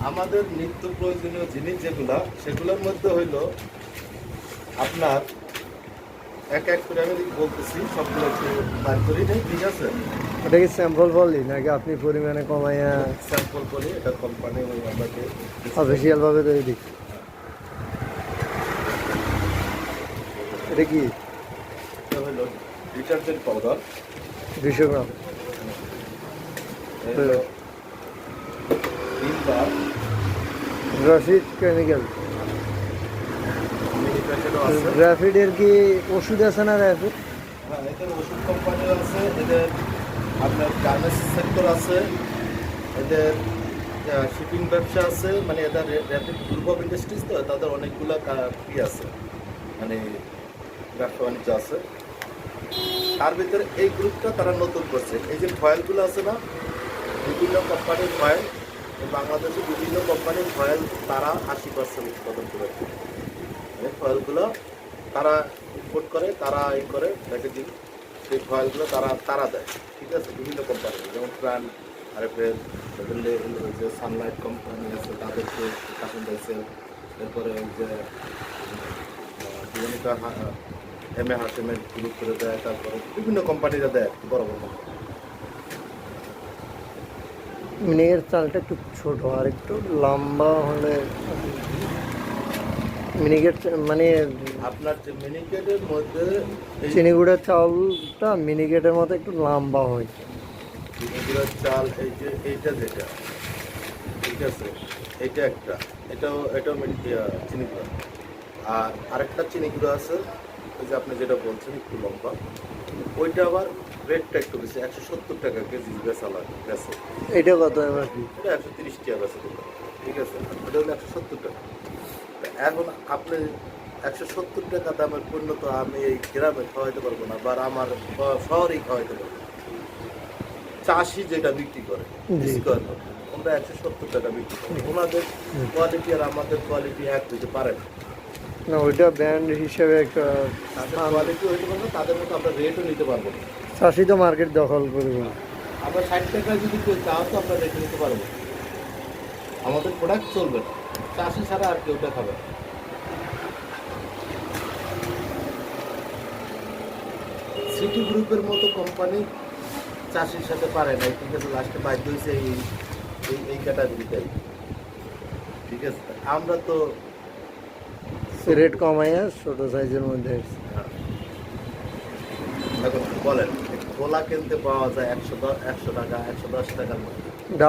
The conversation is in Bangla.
আমাদের নিত্য প্রয়োজনীয় জিনিস যেগুলা সেগুলোর মধ্যে হইল আপনার এক এক করে আমি বলতেছি সবগুলো একটু বার করি নেই, ঠিক আছে? এটা কি স্যাম্পল বললি নাকি আপনি পরিমাণে কমাইয়া স্যাম্পল করি, এটা কোম্পানি ওই আমাকে অফিসিয়াল ভাবে তৈরি দিচ্ছে? এটা কি এটা হইল ডিটারজেন্ট পাউডার 200 গ্রাম? তিন বার গ্রাফিট কেমিক্যাল। মিনি প্যাকেটও আছে। গ্রাফিটের কি ওষুধ আছে না? গ্রাফিট হ্যাঁ, এদের ওষুধ কোম্পানিও আছে, এদের আপনার গার্মেন্টস সেক্টর আছে, এদের শিপিং ব্যবসা আছে, মানে এদের র্যাপিড গ্রুপ অফ ইন্ডাস্ট্রিজ, তো তাদের অনেকগুলো ই আছে, মানে ব্যবসা বাণিজ্য আছে। তার ভিতরে এই গ্রুপটা তারা নতুন করছে। এই যে ফয়েলগুলো আছে না, বিভিন্ন কোম্পানির ফয়েল, বাংলাদেশে বিভিন্ন কোম্পানির ফয়েল তারা 80% উৎপাদন করে। এই ফয়েলগুলো তারা ইম্পোর্ট করে, তারা করে প্যাকেজিং, সেই ফয়েলগুলো তারা দেয়, ঠিক আছে? বিভিন্ন কোম্পানি যেমন প্রাণ, আরএফএল, যে সানলাইট কোম্পানি আছে তাদেরকে কাশন দিয়েছে, এরপরে যে জীবনিকা এম এ হাসেমের গ্রুপ করে দেয়, তারপরে বিভিন্ন কোম্পানিরা দেয়, বড় বড় কোম্পানি। মিনিকের চালটা একটু ছোট আর একটু লম্বা হলে মিনিকেট মানে আপনার যে মিনিকেটের মধ্যে চিনিগুড়ের চাউলটা মিনিকেটের মতো একটু লম্বা হয়। চিনিগুড়ার চাল, এই যে এইটা যেটা, ঠিক আছে, এইটা একটা, এটাও চিনিগুড়া। আর আরেকটা চিনিগুড়া আছে, ওই যে আপনি যেটা বলছেন একটু লম্বা, ওইটা আবার রেটটা একটু বেশি, 170 টাকা কেজি বেচা লাগে বেচে। এটা কত এবার কি? এটা 130 টাকা বেচা দিল, ঠিক আছে? ওটা হলো 170 টাকা। এখন আপনি 170 টাকা দামের পণ্য তো আমি এই গ্রামে খাওয়াইতে পারবো না, বা আমার শহরেই খাওয়াইতে পারবো না। চাষি যেটা বিক্রি করে স্কোয়ার ফুট, আমরা 170 টাকা বিক্রি করি। ওনাদের কোয়ালিটি আর আমাদের কোয়ালিটি এক হইতে পারে না। না, ওইটা ব্র্যান্ড হিসেবে একটা তাদের কোয়ালিটি হইতে পারবে, তাদের মতো আমরা রেটও নিতে পারবো না। চাষি তো মার্কেট দখল করবে। আমরা 60 টাকায় যদি কেউ চাও তো আমরা রেটে নিতে পারবো, আমাদের প্রোডাক্ট চলবে না। চাষি ছাড়া আর কেউটা খাবে না। সিটি গ্রুপের মতো কোম্পানি চাষির সাথে পারে না, ঠিক আছে? লাস্টে বাধ্য হয়েছে এই ক্যাটাগরিটাই, ঠিক আছে? আমরা তো রেট কমাইয়া ছোট সাইজের মধ্যে আসছে। এখন বলেন, খোলা কিনতে পাওয়া যায় 110 টাকা 110 টাকার মধ্যে,